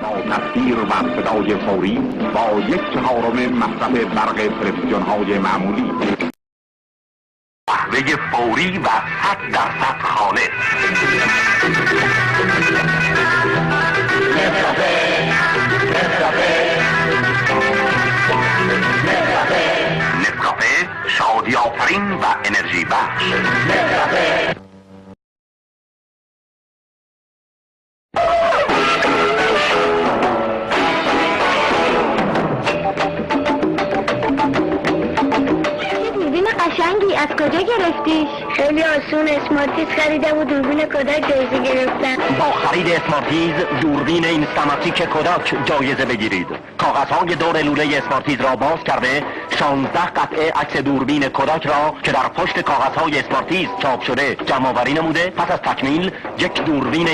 با تصویر و صدای فوری با 1/4 مصرف برق تلویزیون های معمولی. قهوه فوری و 100% خالص. نسکافه شادی آفرین و انرژی بخش. قشنگی از کجا گرفتیش؟ خیلی آسون، اسمارتیز خریدم و دوربین کوداک جایزه گرفتم. با خرید اسمارتیز دوربین اینستاماتیک کوداک جایزه بگیرید. کاغذهای دور لوله اسمارتیز را باز کرده 16 قطعه عکس دوربین کوداک را که در پشت کاغذهای اسمارتیز چاپ شده جمع آوری نموده، پس از تکمیل یک دوربین